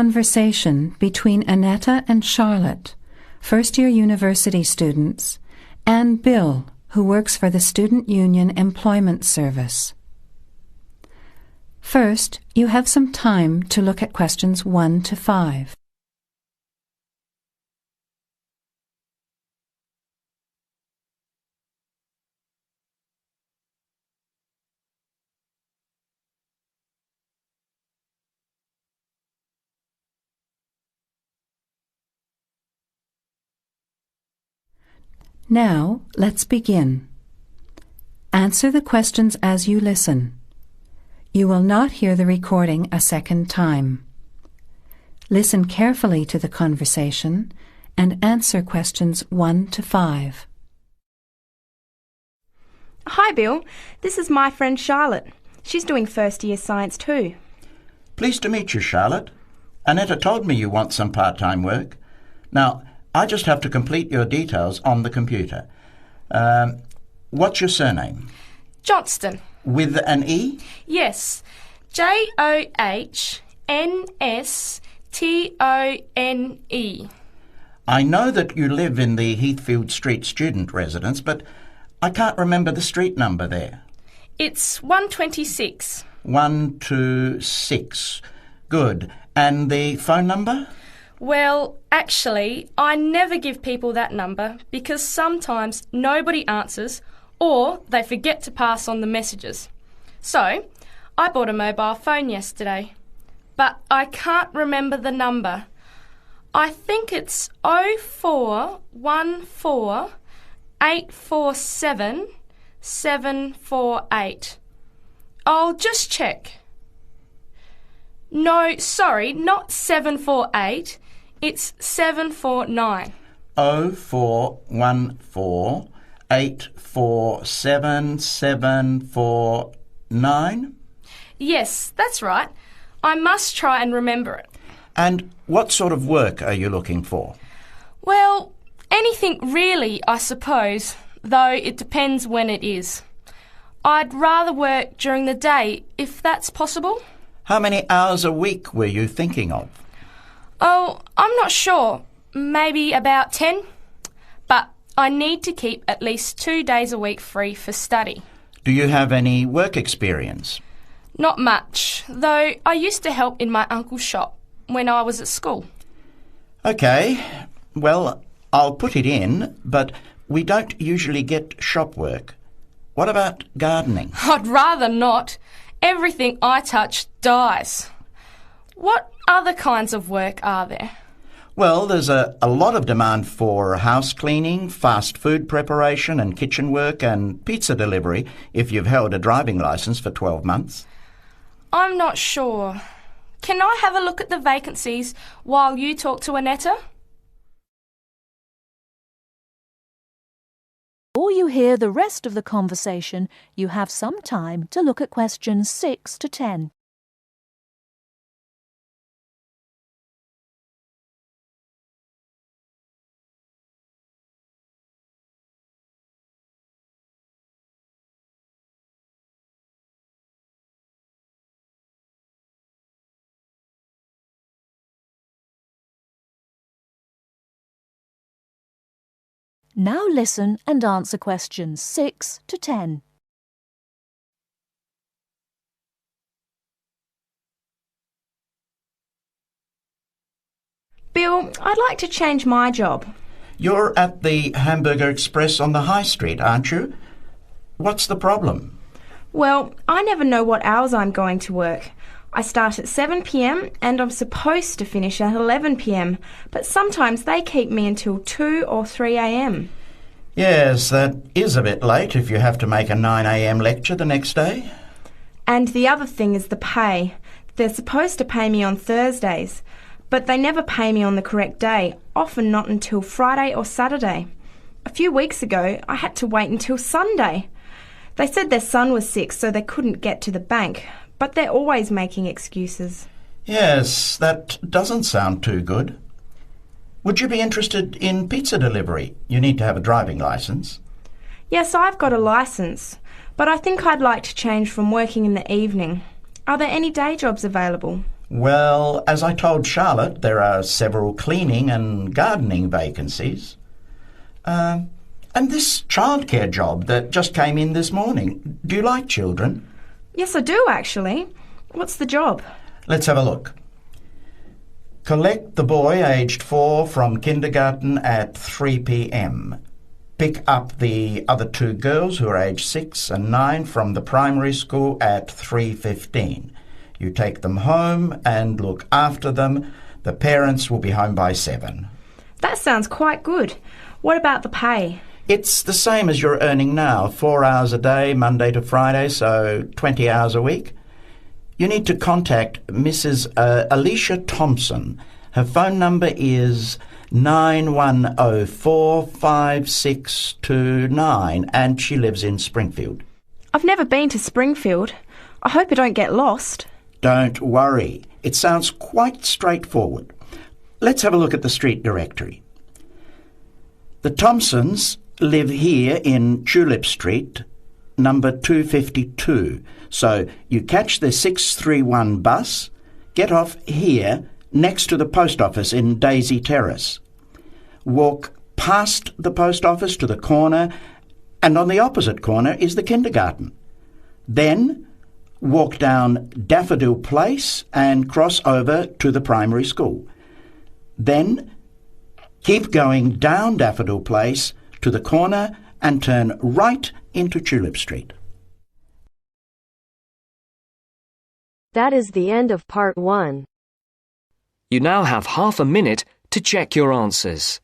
Conversation between Annetta and Charlotte, first-year university students, and Bill, who works for the Student Union Employment Service. First, you have some time to look at questions 1 to 5. Now, let's begin. Answer the questions as you listen. You will not hear the recording a second time. Listen carefully to the conversation and answer questions 1 to 5. Hi, Bill. This is my friend Charlotte. She's doing first-year science too. Pleased to meet you, Charlotte. Annetta told me you want some part-time work. Now, I just have to complete your details on the computer. What's your surname? Johnston. With an E? Yes. JohnstonE. I know that you live in the Heathfield Street student residence, but I can't remember the street number there. It's 126. 126. Good. And the phone number? Well, actually, I never give people that number because sometimes nobody answers or they forget to pass on the messages. So, I bought a mobile phone yesterday, but I can't remember the number. I think it's 0414 847 748. I'll just check. No, sorry, not 748. It's 749. 0414 847 749? Yes, that's right. I must try and remember it. And what sort of work are you looking for? Well, anything really, I suppose, though it depends when it is. I'd rather work during the day, if that's possible. How many hours a week were you thinking of? Oh, I'm not sure. Maybe about 10. But I need to keep at least 2 days a week free for study. Do you have any work experience? Not much, though I used to help in my uncle's shop when I was at school. OK. Well, I'll put it in, but we don't usually get shop work. What about gardening? I'd rather not. Everything I touch dies. What other kinds of work are there? Well, there's a lot of demand for house cleaning, fast food preparation and kitchen work and pizza delivery if you've held a driving licence for 12 months. I'm not sure. Can I have a look at the vacancies while you talk to Annetta? Before you hear the rest of the conversation, you have some time to look at questions 6 to 10. Now listen and answer questions 6 to 10. Bill, I'd like to change my job. You're at the Hamburger Express on the High Street, aren't you? What's the problem? Well, I never know what hours I'm going to work. I start at 7 p.m. and I'm supposed to finish at 11 p.m, but sometimes they keep me until 2 or 3 a.m. Yes, that is a bit late if you have to make a 9 a.m. lecture the next day. And the other thing is the pay. They're supposed to pay me on Thursdays, but they never pay me on the correct day, often not until Friday or Saturday. A few weeks ago, I had to wait until Sunday. They said their son was sick, so they couldn't get to the bank, but they're always making excuses. Yes, that doesn't sound too good. Would you be interested in pizza delivery? You need to have a driving licence. Yes, I've got a licence, but I think I'd like to change from working in the evening. Are there any day jobs available? Well, as I told Charlotte, there are several cleaning and gardening vacancies. And this childcare job that just came in this morning. Do you like children? Yes, I do, actually. What's the job? Let's have a look. Collect the boy aged 4 from kindergarten at 3 p.m. Pick up the other 2 girls who are aged 6 and 9 from the primary school at 3:15. You take them home and look after them. The parents will be home by 7. That sounds quite good. What about the pay? It's the same as you're earning now, 4 hours a day, Monday to Friday, so 20 hours a week. You need to contact Mrs. Alicia Thompson. Her phone number is 91045629 and she lives in Springfield. I've never been to Springfield. I hope I don't get lost. Don't worry. It sounds quite straightforward. Let's have a look at the street directory. The Thompsons live here in Tulip Street, number 252. So you catch the 631 bus, get off here next to the post office in Daisy Terrace. Walk past the post office to the corner, and on the opposite corner is the kindergarten. Then walk down Daffodil Place and cross over to the primary school. Then keep going down Daffodil Place to the corner and turn right into Tulip Street. That is the end of part 1. You now have half a minute to check your answers.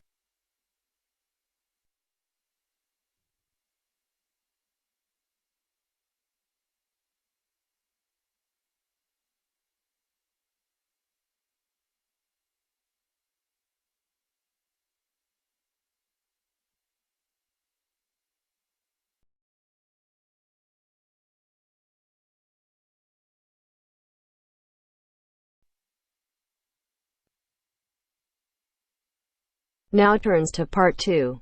Now turns to part 2.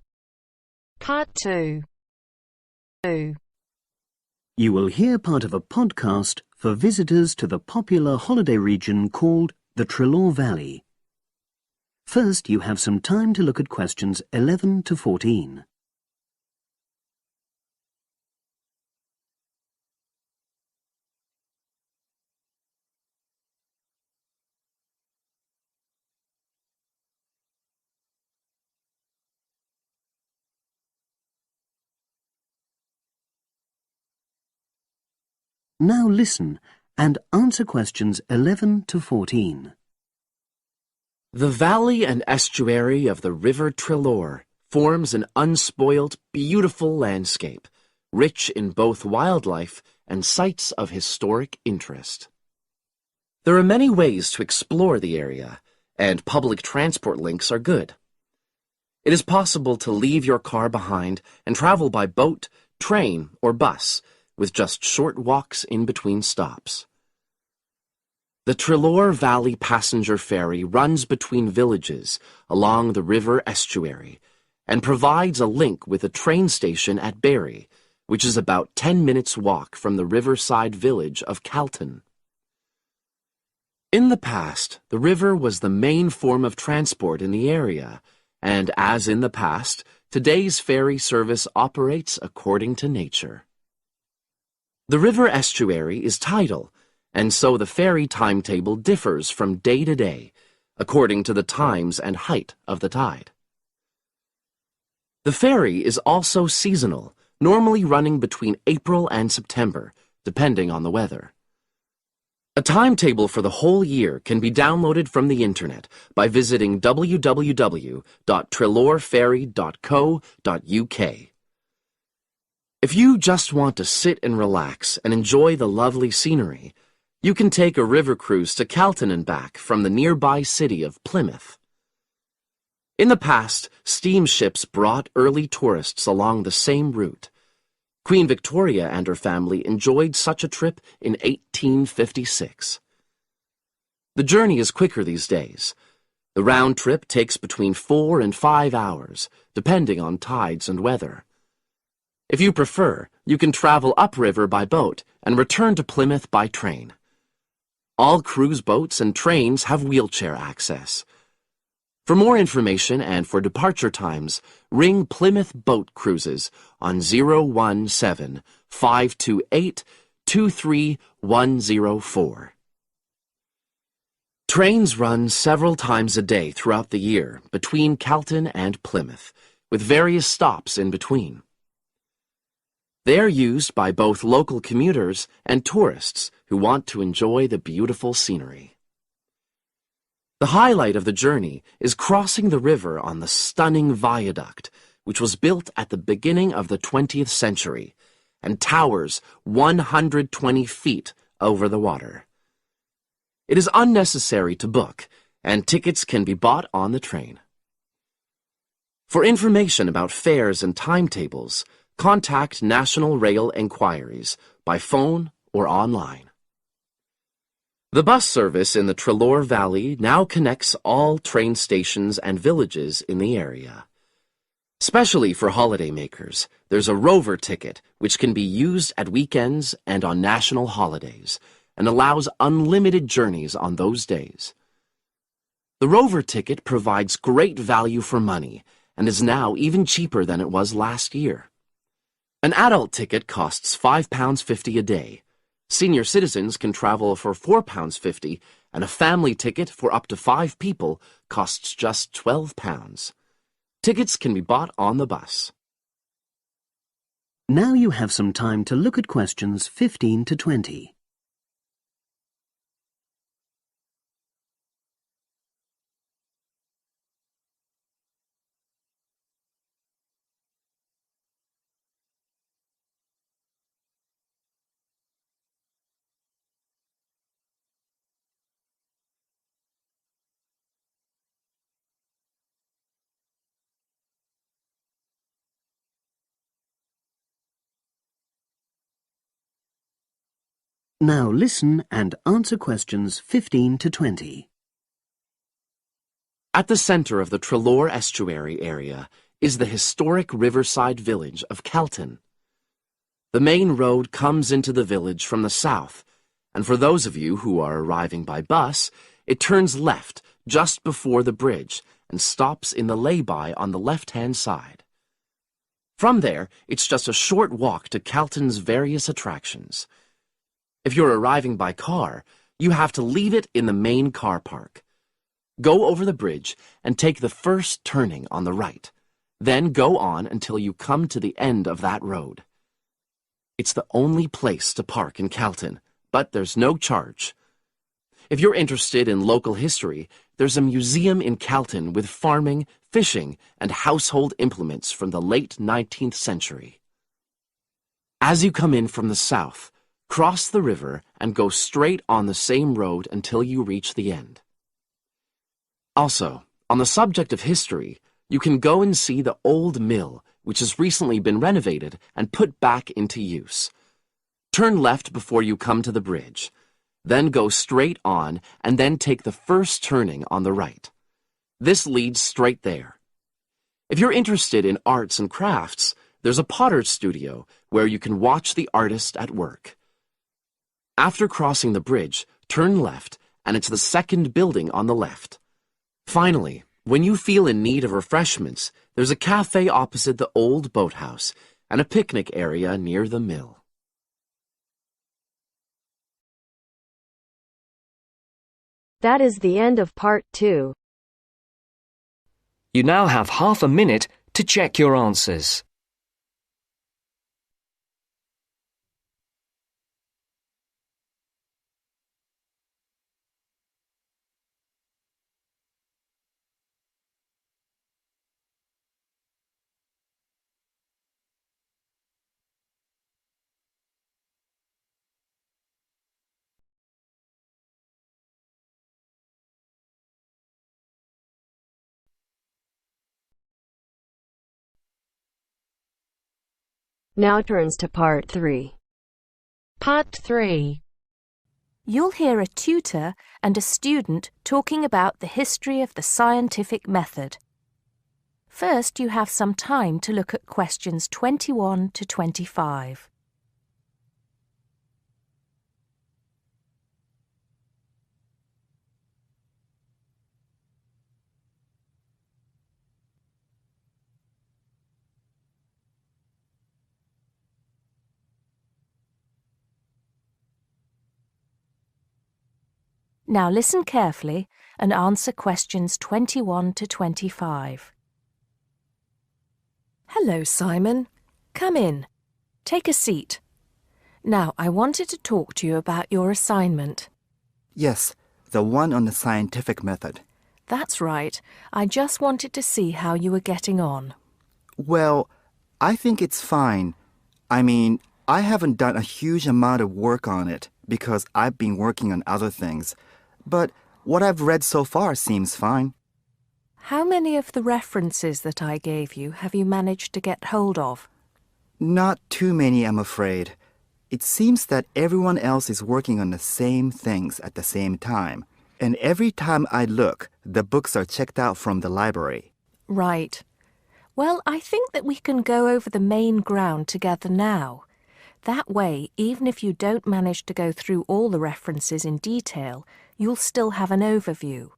Part 2. You will hear part of a podcast for visitors to the popular holiday region called the Treloar Valley. First, you have some time to look at questions 11 to 14. Now listen and answer questions 11 to 14. The valley and estuary of the River Treloar forms an unspoilt, beautiful landscape, rich in both wildlife and sites of historic interest. There are many ways to explore the area, and public transport links are good. It is possible to leave your car behind and travel by boat, train, or bus, with just short walks in between stops. The Treloar Valley Passenger Ferry runs between villages along the river estuary and provides a link with a train station at Barrie, which is about 10 minutes' walk from the riverside village of Calton. In the past, the river was the main form of transport in the area, and as in the past, today's ferry service operates according to nature. The river estuary is tidal, and so the ferry timetable differs from day to day, according to the times and height of the tide. The ferry is also seasonal, normally running between April and September, depending on the weather. A timetable for the whole year can be downloaded from the internet by visiting www.treloarferry.co.uk. If you just want to sit and relax and enjoy the lovely scenery, you can take a river cruise to Calton and back from the nearby city of Plymouth. In the past, steamships brought early tourists along the same route. Queen Victoria and her family enjoyed such a trip in 1856. The journey is quicker these days. The round trip takes between 4 and 5 hours, depending on tides and weather. If you prefer, you can travel upriver by boat and return to Plymouth by train. All cruise boats and trains have wheelchair access. For more information and for departure times, ring Plymouth Boat Cruises on 017-528-23104. Trains run several times a day throughout the year between Calton and Plymouth, with various stops in between. They are used by both local commuters and tourists who want to enjoy the beautiful scenery. The highlight of the journey is crossing the river on the stunning viaduct, which was built at the beginning of the 20th century and towers 120 feet over the water. It is unnecessary to book, and tickets can be bought on the train. For information about fares and timetables, contact National Rail Enquiries by phone or online. The bus service in the Treloar Valley now connects all train stations and villages in the area. Especially for holidaymakers, there's a Rover ticket which can be used at weekends and on national holidays, and allows unlimited journeys on those days. The Rover ticket provides great value for money and is now even cheaper than it was last year. An adult ticket costs £5.50 a day. Senior citizens can travel for £4.50, and a family ticket for up to 5 people costs just £12. Tickets can be bought on the bus. Now you have some time to look at questions 15 to 20. Now listen and answer questions 15 to 20. At the center of the Treloar Estuary area is the historic riverside village of Calton. The main road comes into the village from the south, and for those of you who are arriving by bus, it turns left just before the bridge and stops in the lay-by on the left-hand side. From there, it's just a short walk to Calton's various attractions. If you're arriving by car, you have to leave it in the main car park. Go over the bridge and take the first turning on the right. Then go on until you come to the end of that road. It's the only place to park in Calton, but there's no charge. If you're interested in local history, there's a museum in Calton with farming, fishing, and household implements from the late 19th century. As you come in from the south, cross the river and go straight on the same road until you reach the end. Also, on the subject of history, you can go and see the old mill, which has recently been renovated and put back into use. Turn left before you come to the bridge. Then go straight on and then take the first turning on the right. This leads straight there. If you're interested in arts and crafts, there's a potter's studio where you can watch the artist at work. After crossing the bridge, turn left, and it's the second building on the left. Finally, when you feel in need of refreshments, there's a cafe opposite the old boathouse and a picnic area near the mill. That is the end of part 2. You now have half a minute to check your answers. Now turns to part 3. Part 3. You'll hear a tutor and a student talking about the history of the scientific method. First, you have some time to look at questions 21 to 25. Now listen carefully and answer questions 21 to 25. Hello, Simon. Come in. Take a seat. Now, I wanted to talk to you about your assignment. Yes, the one on the scientific method. That's right. I just wanted to see how you were getting on. Well, I think it's fine. I mean, I haven't done a huge amount of work on it because I've been working on other things. But what I've read so far seems fine. How many of the references that I gave you have you managed to get hold of? Not too many, I'm afraid. It seems that everyone else is working on the same things at the same time. And every time I look, the books are checked out from the library. Right. Well, I think that we can go over the main ground together now. That way, even if you don't manage to go through all the references in detail, you'll still have an overview.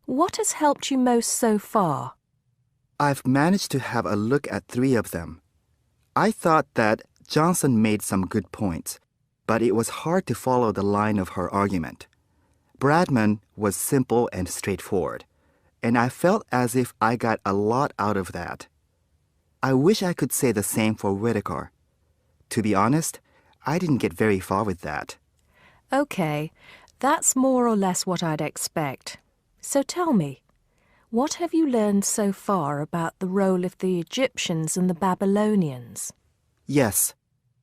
What has helped you most so far? I've managed to have a look at 3 of them. I thought that Johnson made some good points, but it was hard to follow the line of her argument. Bradman was simple and straightforward, and I felt as if I got a lot out of that. I wish I could say the same for Whittaker. To be honest, I didn't get very far with that. Okay, that's more or less what I'd expect. So tell me, what have you learned so far about the role of the Egyptians and the Babylonians? Yes.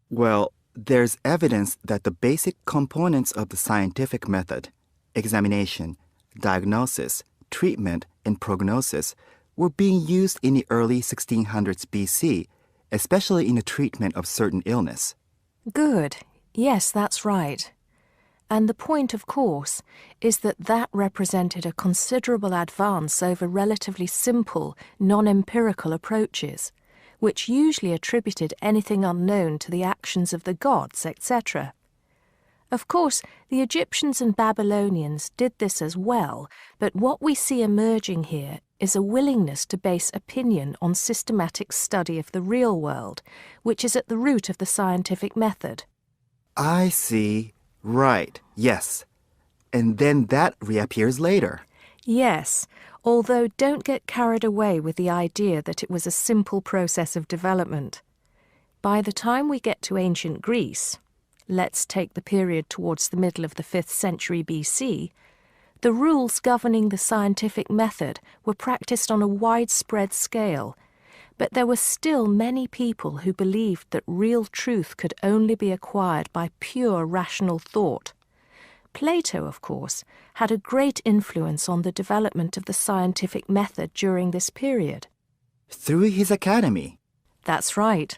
Well, there's evidence that the basic components of the scientific method, examination, diagnosis, treatment, and prognosis, were being used in the early 1600s BC, especially in the treatment of certain illness. Good. Yes, that's right. And the point, of course, is that that represented a considerable advance over relatively simple, non-empirical approaches, which usually attributed anything unknown to the actions of the gods, etc. Of course, the Egyptians and Babylonians did this as well, but what we see emerging here is a willingness to base opinion on systematic study of the real world, which is at the root of the scientific method. I see. Right, yes. And then that reappears later. Yes, although don't get carried away with the idea that it was a simple process of development. By the time we get to ancient Greece, let's take the period towards the middle of the 5th century BC, the rules governing the scientific method were practiced on a widespread scale, but there were still many people who believed that real truth could only be acquired by pure rational thought. Plato, of course, had a great influence on the development of the scientific method during this period. Through his academy. That's right.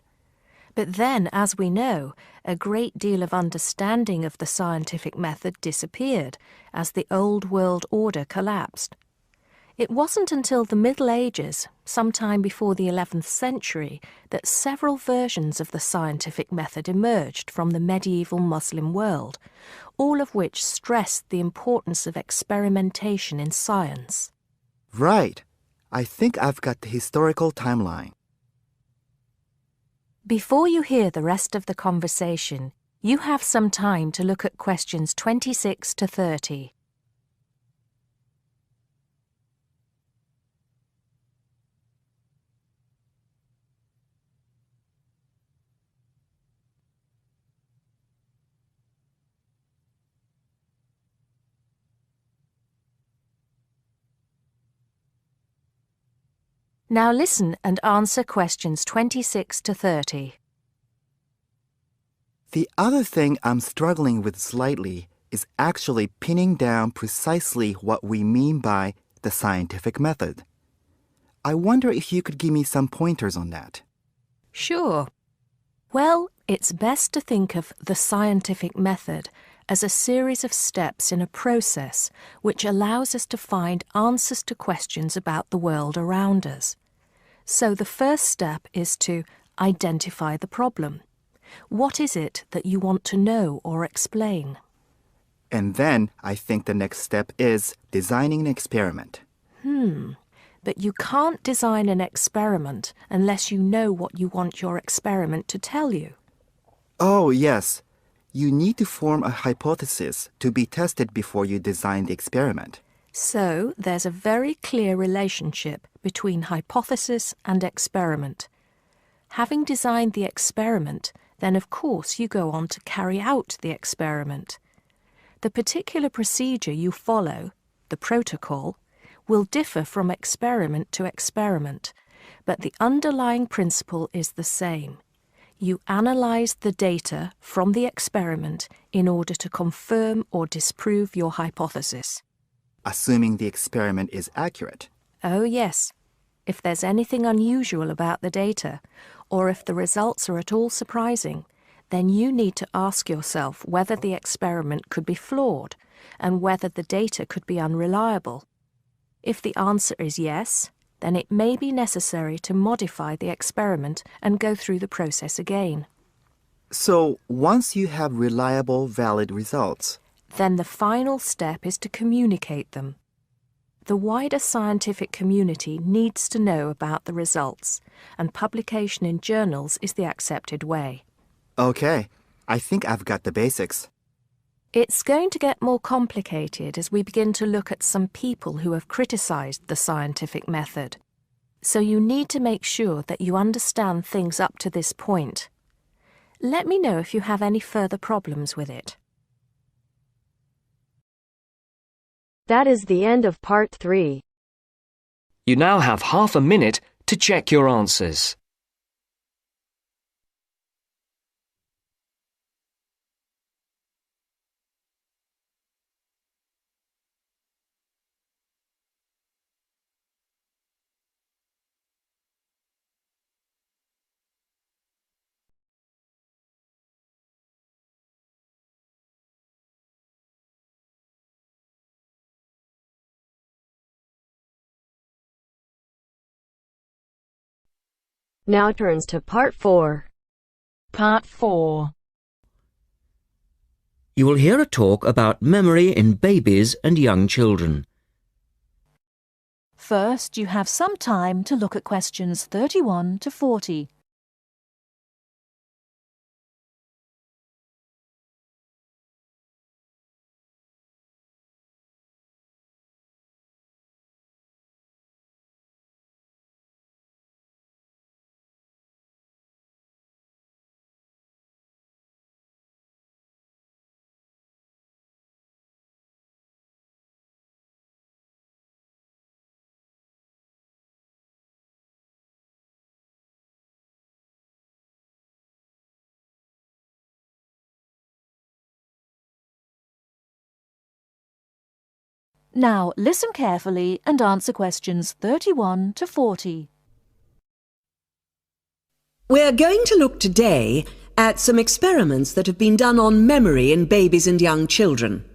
But then, as we know, a great deal of understanding of the scientific method disappeared as the old world order collapsed. It wasn't until the Middle Ages, sometime before the 11th century, that several versions of the scientific method emerged from the medieval Muslim world, all of which stressed the importance of experimentation in science. Right. I think I've got the historical timeline. Before you hear the rest of the conversation, you have some time to look at questions 26 to 30. Now listen and answer questions 26 to 30. The other thing I'm struggling with slightly is actually pinning down precisely what we mean by the scientific method. I wonder if you could give me some pointers on that. Sure. Well, it's best to think of the scientific method as a series of steps in a process which allows us to find answers to questions about the world around us. So the first step is to identify the problem. What is it that you want to know or explain? And then I think the next step is designing an experiment. But you can't design an experiment unless you know what you want your experiment to tell you. Oh, yes. You need to form a hypothesis to be tested before you design the experiment. So there's a very clear relationship between hypothesis and experiment. Having designed the experiment, then of course you go on to carry out the experiment. The particular procedure you follow, the protocol, will differ from experiment to experiment, but the underlying principle is the same. You analyse the data from the experiment in order to confirm or disprove your hypothesis. Assuming the experiment is accurate. Oh yes. If there's anything unusual about the data, or if the results are at all surprising, then you need to ask yourself whether the experiment could be flawed and whether the data could be unreliable. If the answer is yes, then it may be necessary to modify the experiment and go through the process again. So, once you have reliable, valid results, then the final step is to communicate them. The wider scientific community needs to know about the results, and publication in journals is the accepted way. Okay, I think I've got the basics. It's going to get more complicated as we begin to look at some people who have criticised the scientific method. So you need to make sure that you understand things up to this point. Let me know if you have any further problems with it. That is the end of part 3. You now have half a minute to check your answers. Now turns to part 4. Part 4. You will hear a talk about memory in babies and young children. First, you have some time to look at questions 31 to 40. Now listen carefully and answer questions 31 to 40. We're going to look today at some experiments that have been done on memory in babies and young children.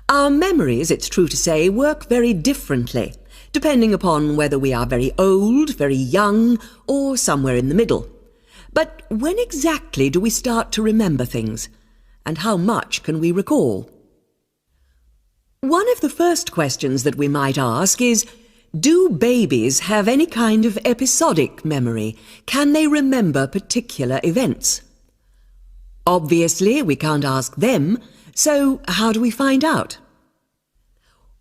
Our memories, it's true to say, work very differently, depending upon whether we are very old, very young, or somewhere in the middle. But when exactly do we start to remember things? And how much can we recall? One of the first questions that we might ask is, do babies have any kind of episodic memory? Can they remember particular events? Obviously, we can't ask them, so how do we find out?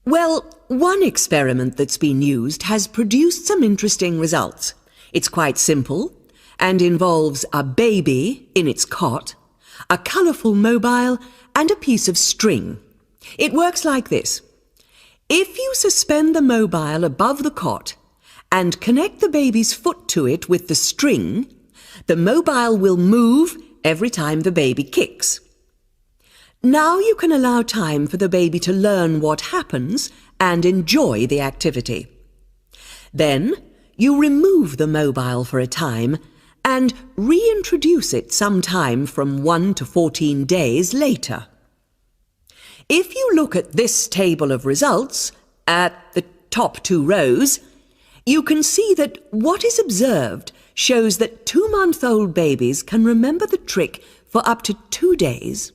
Well, one experiment that's been used has produced some interesting results. It's quite simple and involves a baby in its cot, a colourful mobile, and a piece of string. It works like this. If you suspend the mobile above the cot and connect the baby's foot to it with the string, the mobile will move every time the baby kicks. Now you can allow time for the baby to learn what happens and enjoy the activity. Then you remove the mobile for a time and reintroduce it sometime from 1 to 14 days later. If you look at this table of results, at the top 2 rows, you can see that what is observed shows that 2-month-old babies can remember the trick for up to 2 days,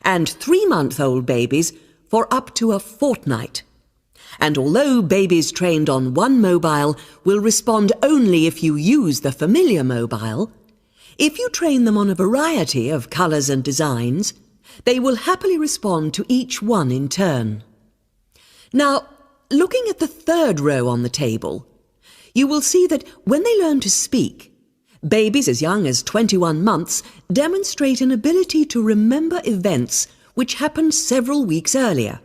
and 3-month-old babies for up to a fortnight. And although babies trained on one mobile will respond only if you use the familiar mobile, If you train them on a variety of colours and designs, they will happily respond to each one in turn. Now, looking at the third row on the table, you will see that when they learn to speak, babies as young as 21 months demonstrate an ability to remember events which happened several weeks earlier.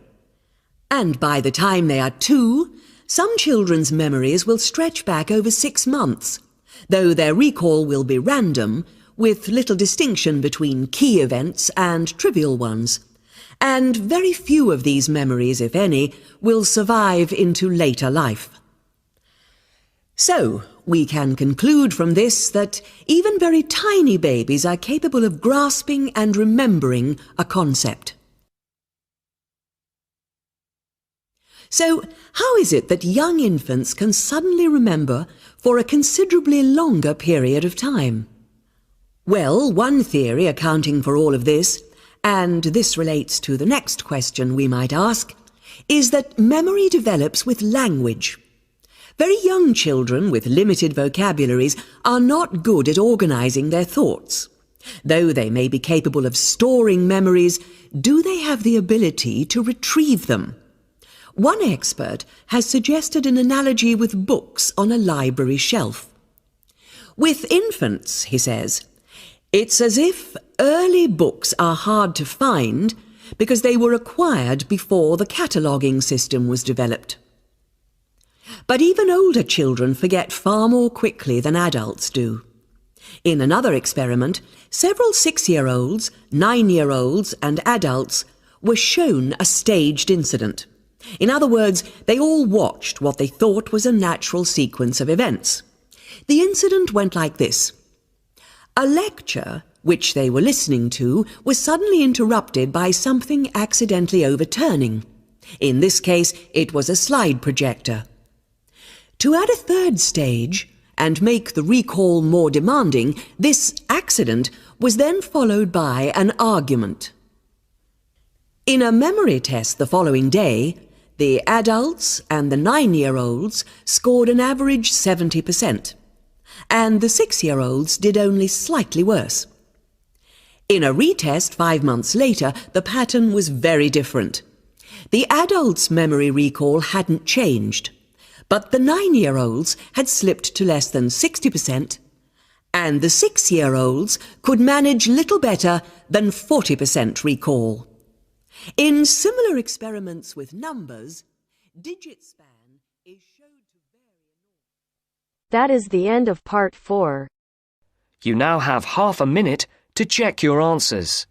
And by the time they are 2, some children's memories will stretch back over 6 months, though their recall will be random, with little distinction between key events and trivial ones. And very few of these memories, if any, will survive into later life. So, we can conclude from this that even very tiny babies are capable of grasping and remembering a concept. So, how is it that young infants can suddenly remember for a considerably longer period of time? Well, one theory accounting for all of this, and this relates to the next question we might ask, is that memory develops with language. Very young children with limited vocabularies are not good at organising their thoughts. Though they may be capable of storing memories, do they have the ability to retrieve them? One expert has suggested an analogy with books on a library shelf. With infants, he says, it's as if early books are hard to find because they were acquired before the cataloguing system was developed. But even older children forget far more quickly than adults do. In another experiment, several 6-year-olds, 9-year-olds and adults were shown a staged incident. In other words, they all watched what they thought was a natural sequence of events. The incident went like this. A lecture, which they were listening to, was suddenly interrupted by something accidentally overturning. In this case, it was a slide projector. To add a third stage, and make the recall more demanding, this accident was then followed by an argument. In a memory test the following day, the adults and the 9-year-olds scored an average 70%, and the 6-year-olds did only slightly worse. In a retest 5 months later, the pattern was very different. The adults' memory recall hadn't changed, but the 9-year-olds had slipped to less than 60%, and the 6-year-olds could manage little better than 40% recall. In similar experiments with numbers, digit span is shown to vary. That is the end of part 4. You now have half a minute to check your answers.